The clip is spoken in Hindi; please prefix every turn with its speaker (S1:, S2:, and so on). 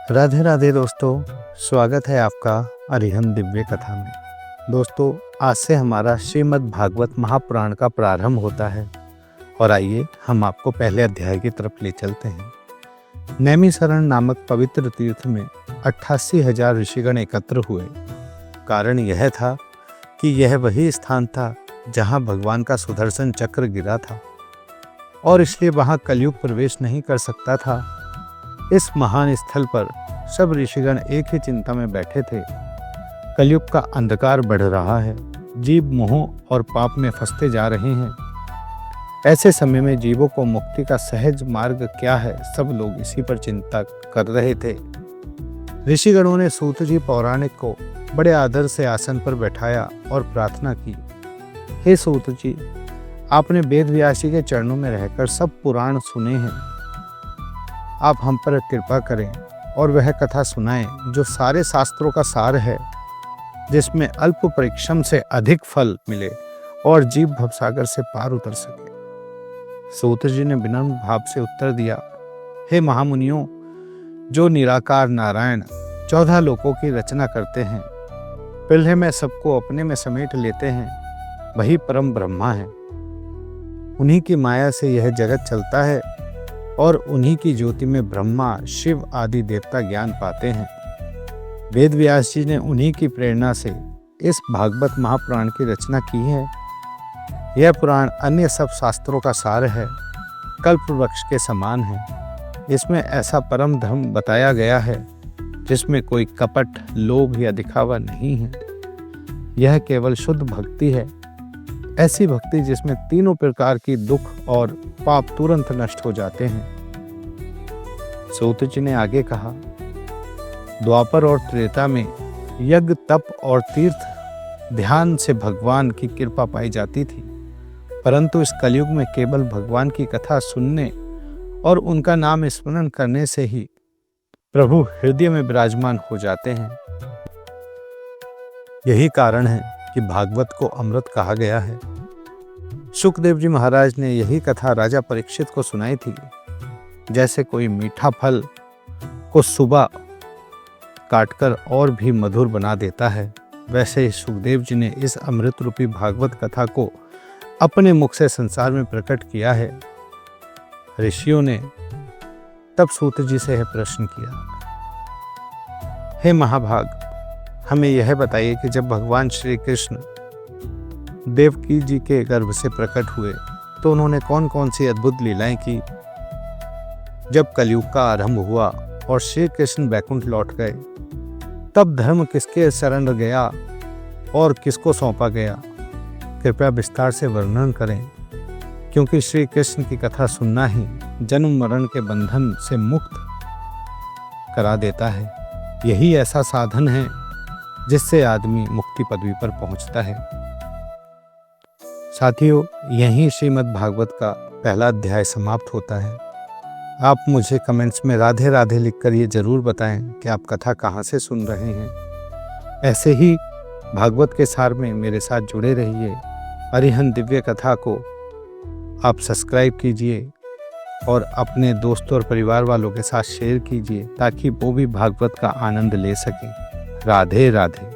S1: राधे राधे दोस्तों, स्वागत है आपका अरिहंत दिव्य कथा में। दोस्तों, आज से हमारा श्रीमद् भागवत महापुराण का प्रारंभ होता है और आइए हम आपको पहले अध्याय की तरफ ले चलते हैं। नैमिषारण्य नामक पवित्र तीर्थ में 88,000 ऋषिगण एकत्र हुए। कारण यह था कि यह वही स्थान था जहाँ भगवान का सुदर्शन चक्र गिरा था और इसलिए वहाँ कलयुग प्रवेश नहीं कर सकता था। इस महान स्थल पर सब ऋषिगण एक ही चिंता में बैठे थे। कलयुग का अंधकार बढ़ रहा है, जीव मोह और पाप में फंसते जा रहे हैं। ऐसे समय में जीवों को मुक्ति का सहज मार्ग क्या है, सब लोग इसी पर चिंता कर रहे थे। ऋषिगणों ने सूत जी पौराणिक को बड़े आदर से आसन पर बैठाया और प्रार्थना की, हे सूत जी, आपने वेद व्यास जी के चरणों में रहकर सब पुराण सुने हैं। आप हम पर कृपा करें और वह कथा सुनाएं जो सारे शास्त्रों का सार है, जिसमें अल्प परिश्रम से अधिक फल मिले और जीव भवसागर से पार उतर सके। सूत जी ने विनम्र भाव से उत्तर दिया, हे महामुनियों, जो निराकार नारायण 14 लोकों की रचना करते हैं, पहले में सबको अपने में समेट लेते हैं, वही परम ब्रह्मा है। उन्हीं की माया से यह जगत चलता है और उन्हीं की ज्योति में ब्रह्मा, शिव आदि देवता ज्ञान पाते हैं। वेद व्यास जी ने उन्हीं की प्रेरणा से इस भागवत महापुराण की रचना की है। यह पुराण अन्य सब शास्त्रों का सार है, कल्प वृक्ष के समान है। इसमें ऐसा परम धर्म बताया गया है जिसमें कोई कपट, लोभ या दिखावा नहीं है। यह केवल शुद्ध भक्ति है, ऐसी भक्ति जिसमें तीनों प्रकार की दुख और पाप तुरंत नष्ट हो जाते हैं। सूत जी ने आगे कहा, द्वापर और त्रेता में यज्ञ, तप और तीर्थ ध्यान से भगवान की कृपा पाई जाती थी, परंतु इस कलयुग में केवल भगवान की कथा सुनने और उनका नाम स्मरण करने से ही प्रभु हृदय में विराजमान हो जाते हैं। यही कारण है कि भागवत को अमृत कहा गया है। सुखदेव जी महाराज ने यही कथा राजा परीक्षित को सुनाई थी। जैसे कोई मीठा फल को सुबह काटकर और भी मधुर बना देता है, वैसे ही सुखदेव जी ने इस अमृत रूपी भागवत कथा को अपने मुख से संसार में प्रकट किया है। ऋषियों ने तब सूत जी से यह प्रश्न किया, हे महाभाग, हमें यह बताइए कि जब भगवान श्री कृष्ण देवकी जी के गर्भ से प्रकट हुए तो उन्होंने कौन कौन सी अद्भुत लीलाएं की। जब कलयुग का आरंभ हुआ और श्री कृष्ण बैकुंठ लौट गए, तब धर्म किसके शरण गया और किसको सौंपा गया, कृपया विस्तार से वर्णन करें, क्योंकि श्री कृष्ण की कथा सुनना ही जन्म मरण के बंधन से मुक्त करा देता है। यही ऐसा साधन है जिससे आदमी मुक्ति पदवी पर पहुंचता है। साथियों, यहीं श्रीमद् भागवत का पहला अध्याय समाप्त होता है। आप मुझे कमेंट्स में राधे राधे लिखकर ये जरूर बताएं कि आप कथा कहाँ से सुन रहे हैं। ऐसे ही भागवत के सार में मेरे साथ जुड़े रहिए। अरिहंत दिव्य कथा को आप सब्सक्राइब कीजिए और अपने दोस्तों और परिवार वालों के साथ शेयर कीजिए ताकि वो भी भागवत का आनंद ले सकें। राधे राधे।